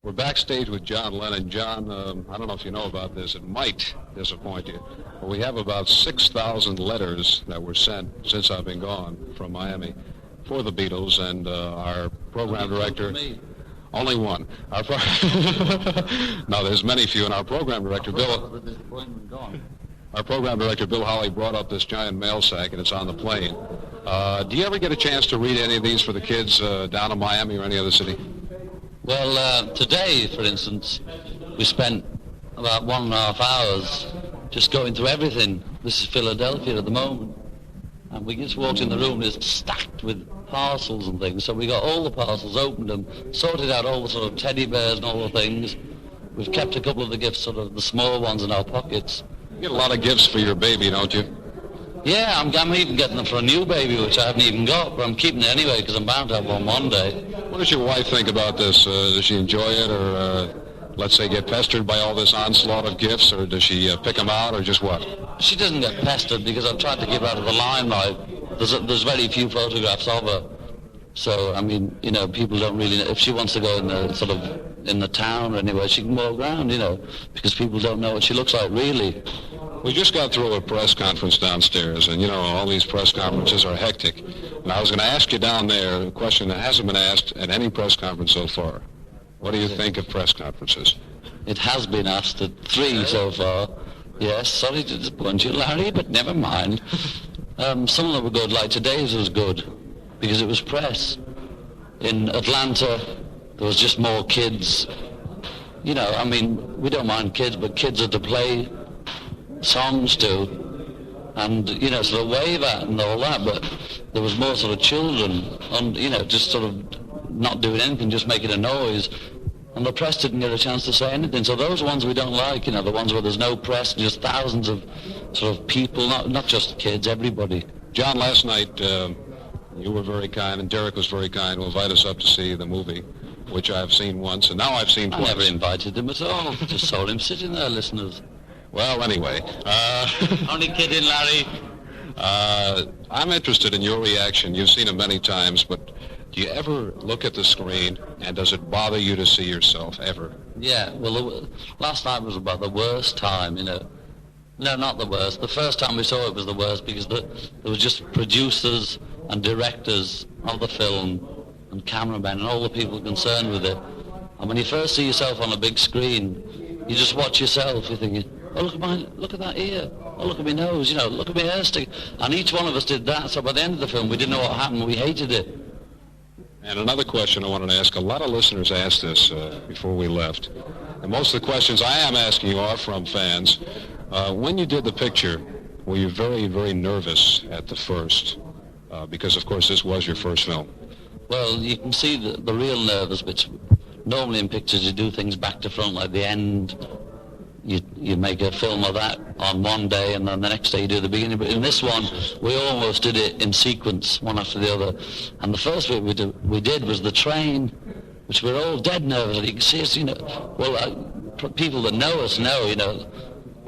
We're backstage with John Lennon. John, I don't know if you know about this. It might disappoint you, but we have about 6,000 letters that were sent since I've been gone from Miami for the Beatles, and our program director... Only one. No, there's many few, and our program director, Bill... Our program director, Bill Holly, brought up this giant mail sack, and it's on the plane. Do you ever get a chance to read any of these for the kids down in Miami or any other city? Well, today, for instance, we spent about 1.5 hours just going through everything. This is Philadelphia at the moment. And we just walked in the room, it's stacked with parcels and things. So we got all the parcels, opened them, sorted out all the sort of teddy bears and all the things. We've kept a couple of the gifts, sort of the small ones, in our pockets. You get a lot of gifts for your baby, don't you? Yeah, I'm even getting them for a new baby, which I haven't even got, but I'm keeping it anyway because I'm bound to have one day. What does your wife think about this? Does she enjoy it, or let's say get pestered by all this onslaught of gifts, or does she pick them out, or just what? She doesn't get pestered because I've tried to keep her out of the limelight. There's very few photographs of her. So, I mean, you know, people don't really know. If she wants to go in the town or anywhere, she can walk around, you know, because people don't know what she looks like, really. We just got through a press conference downstairs, and, you know, all these press conferences are hectic. And I was going to ask you down there a question that hasn't been asked at any press conference so far. What do you think of press conferences? It has been asked at 3 so far. Yes, sorry to disappoint you, Larry, but never mind. Some of them were good, like today's was good, because it was press. In Atlanta, there was just more kids. You know, I mean, we don't mind kids, but kids are to play songs to, and, you know, sort of wave at and all that, but there was more sort of children, and, you know, just sort of not doing anything, just making a noise, and the press didn't get a chance to say anything. So those ones we don't like, you know, the ones where there's no press, just thousands of sort of people, not just kids, everybody. John, last night you were very kind, and Derek was very kind to invite us up to see the movie, which I've seen once, and now I've seen twice. I never invited him at all. Just saw him sitting there, listeners. Well, anyway. Only kidding, Larry. I'm interested in your reaction. You've seen it many times, but do you ever look at the screen, and does it bother you to see yourself, ever? Yeah, well, last night was about the worst time, you know. No, not the worst. The first time we saw it was the worst because there was just producers and directors of the film and cameramen and all the people concerned with it. And when you first see yourself on a big screen, you just watch yourself, you're thinking, oh, look at that ear. Oh, look at my nose, you know, look at my hair stick. And each one of us did that, so by the end of the film, we didn't know what happened, we hated it. And another question I wanted to ask, a lot of listeners asked this before we left. And most of the questions I am asking you are from fans. When you did the picture, were you very, very nervous at the first? Because, of course, this was your first film. Well, you can see the real nervous bits. Normally in pictures, you do things back to front, like the end. You make a film of that on one day, and then the next day you do the beginning. But in this one, we almost did it in sequence, one after the other. And the first bit we did was the train, which we're all dead nervous. You can see us, you know. Well, people that know us know, you know,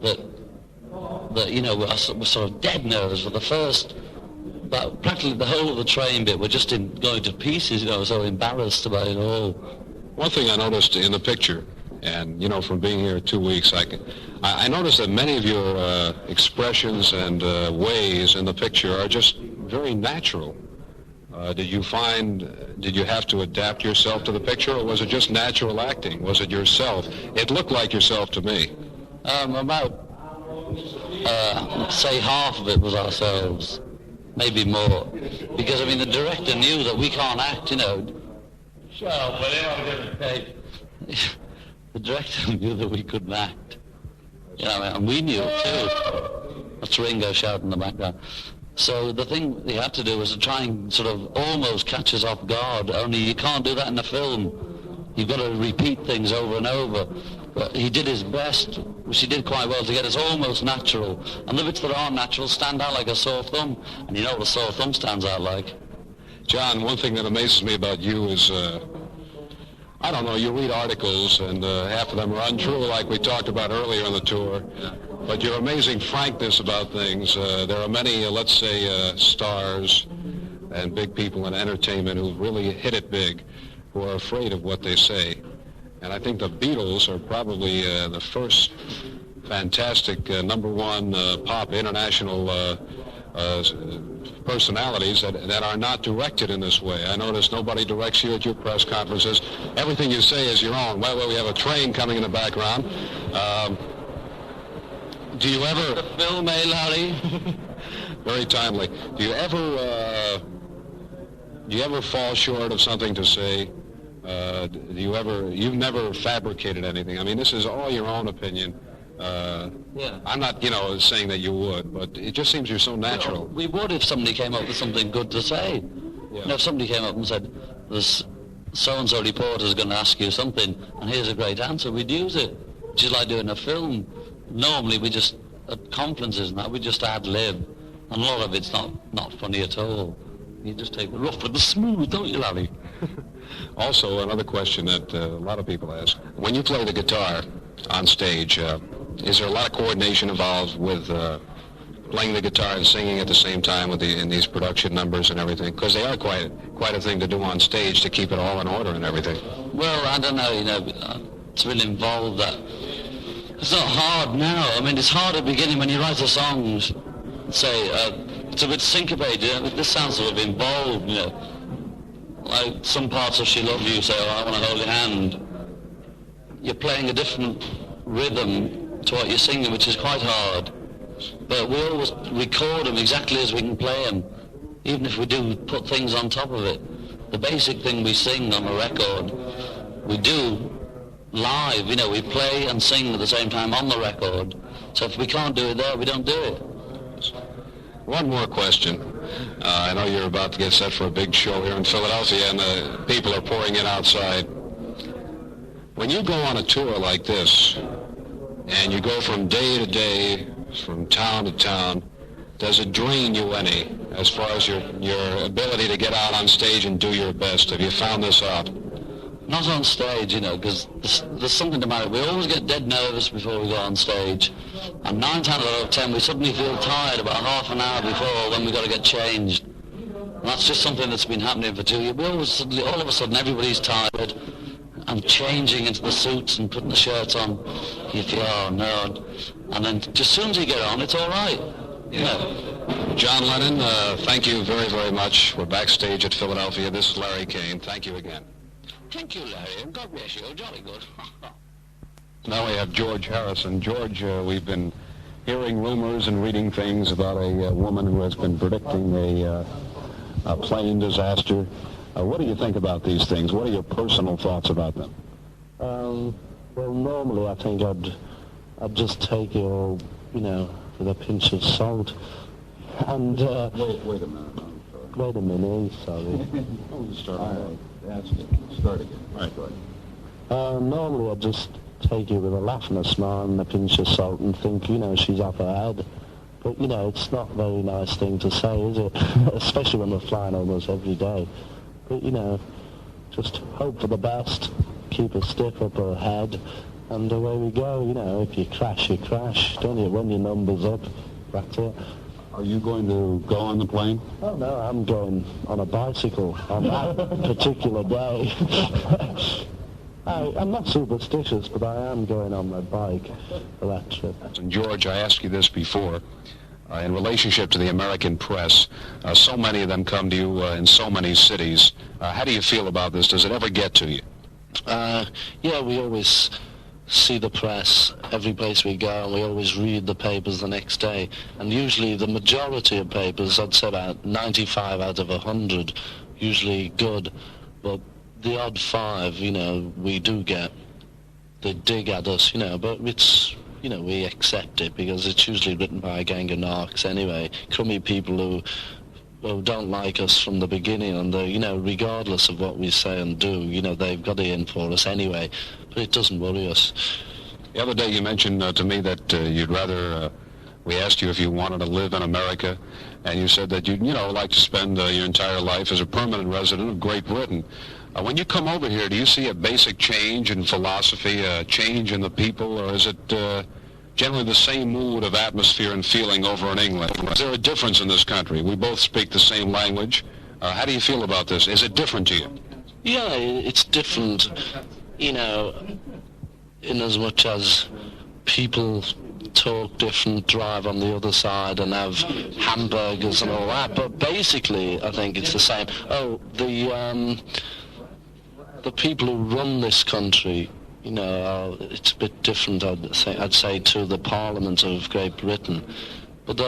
that you know, we're sort of dead nervous for the first. But practically the whole of the train bit, we're just going to pieces, you know, so embarrassed about it all. One thing I noticed in the picture, and, you know, from being here 2 weeks, I noticed that many of your expressions and ways in the picture are just very natural. Did you have to adapt yourself to the picture, or was it just natural acting? Was it yourself? It looked like yourself to me. Say half of it was ourselves, maybe more. Because, I mean, the director knew that we can't act, you know. Shut up, will you? I'm going to take... The director knew that we couldn't act. You know, and we knew it too. That's Ringo shouting in the background. So the thing he had to do was to try and sort of almost catch us off guard, only you can't do that in a film. You've got to repeat things over and over. But he did his best, which he did quite well, to get us almost natural. And the bits that aren't natural stand out like a sore thumb. And you know what a sore thumb stands out like. John, one thing that amazes me about you is... I don't know, you read articles, and half of them are untrue, like we talked about earlier on the tour. Yeah. But your amazing frankness about things, there are many, let's say, stars and big people in entertainment who really hit it big, who are afraid of what they say. And I think the Beatles are probably the first fantastic #1 pop international personalities that are not directed in this way. I notice nobody directs you at your press conferences. Everything you say is your own. By the way, we have a train coming in the background. Do you ever... The film, Larry? Very timely. Do you ever fall short of something to say? You've never fabricated anything. I mean, this is all your own opinion. Yeah. I'm not, saying that you would, but it just seems you're so natural. Well, we would if somebody came up with something good to say. Yeah. If somebody came up and said, this so-and-so reporter is going to ask you something, and here's a great answer, we'd use it. Just like doing a film. Normally, we just, at conferences and that, we just ad-lib. And a lot of it's not funny at all. You just take the rough with the smooth, don't you, Larry? Also, another question that a lot of people ask. When you play the guitar on stage, is there a lot of coordination involved with playing the guitar and singing at the same time in these production numbers and everything? Because they are quite a thing to do on stage to keep it all in order and everything. Well, I don't know, it's really involved that. It's not hard now. I mean, it's hard at the beginning when you write the songs. Say, it's a bit syncopated. This sounds sort of involved, Like some parts of She Loves You say, oh, I want to hold your hand. You're playing a different rhythm to what you're singing, which is quite hard. But we always record them exactly as we can play them, even if we do put things on top of it. The basic thing we sing on a record, we do live. We play and sing at the same time on the record. So if we can't do it there, we don't do it. One more question. I know you're about to get set for a big show here in Philadelphia, and people are pouring in outside. When you go on a tour like this, and you go from day to day, from town to town, does it drain you any, as far as your ability to get out on stage and do your best? Have you found this out? Not on stage, because there's something about it. We always get dead nervous before we go on stage. And 9 times out of 10, we suddenly feel tired about half an hour before when we've got to get changed. And that's just something that's been happening for 2 years. All of a sudden, everybody's tired and changing into the suits and putting the shirts on. You feel, oh, no. And then just as soon as you get on, it's all right. Yeah. John Lennon, thank you very, very much. We're backstage at Philadelphia. This is Larry Kane. Thank you again. Thank you, Larry, and God bless you. Jolly good. Now we have George Harrison. George, we've been hearing rumors and reading things about a woman who has been predicting a plane disaster. What do you think about these things? What are your personal thoughts about them? Well, normally I think I'd just take it all, with a pinch of salt. And Wait a minute. wait a minute, sorry. Start again. All right, go ahead. Normally I'd just take it with a laugh and a smile and a pinch of salt and think, she's off her head. But, it's not a very nice thing to say, is it? Especially when we're flying almost every day. But, just hope for the best, keep a stiff upper head, and away we go. If you crash, you crash. Don't you run your numbers up. That's it. Are you going to go on the plane? Oh, no, I'm going on a bicycle on that particular day. I'm not superstitious, but I am going on my bike for that trip. And George, I asked you this before. In relationship to the American press, so many of them come to you in so many cities. How do you feel about this? Does it ever get to you? Yeah, we always see the press every place we go, and we always read the papers the next day. And usually the majority of papers, I'd say about 95 out of 100, usually good. But the odd 5, we do get, they dig at us, but it's, we accept it because it's usually written by a gang of narcs anyway. Crummy people who don't like us from the beginning, and they, regardless of what we say and do, they've got it in for us anyway. But it doesn't worry us. The other day you mentioned to me that you'd rather, we asked you if you wanted to live in America, and you said that you'd, like to spend your entire life as a permanent resident of Great Britain. When you come over here, do you see a basic change in philosophy, a change in the people, or is it generally the same mood of atmosphere and feeling over in England? Is there a difference in this country? We both speak the same language. How do you feel about this? Is it different to you? Yeah, it's different. you know, in as much as people talk different, drive on the other side and have hamburgers and all that, but basically I think it's the same. Oh, the people who run this country, you know, it's a bit different, I'd say, to the Parliament of Great Britain. But,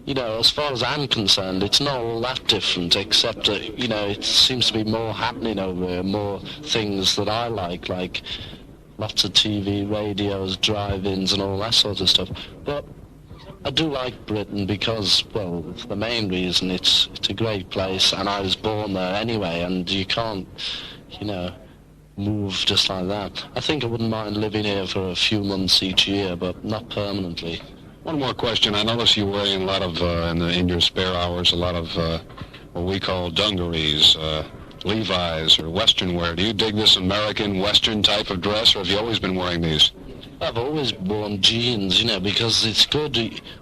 you know, as far as I'm concerned, it's not all that different, except that, you know, it seems to be more happening over here, more things that I like lots of TV, radios, drive-ins and all that sort of stuff. But I do like Britain because, well, for the main reason, it's a great place, and I was born there anyway, and you can't, you know, move just like that. I think I wouldn't mind living here for a few months each year, but not permanently. One more question. I notice you're wearing a lot of, in your spare hours, a lot of what we call dungarees, Levi's or Western wear. Do you dig this American Western type of dress, or have you always been wearing these? I've always worn jeans, you know, because it's good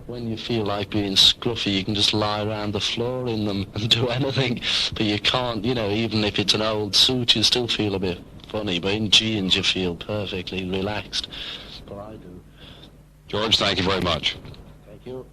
when you feel like being scruffy, you can just lie around the floor in them and do anything. But you can't, you know, even if it's an old suit, you still feel a bit funny. But in jeans, you feel perfectly relaxed. But I do. George, thank you very much. Thank you.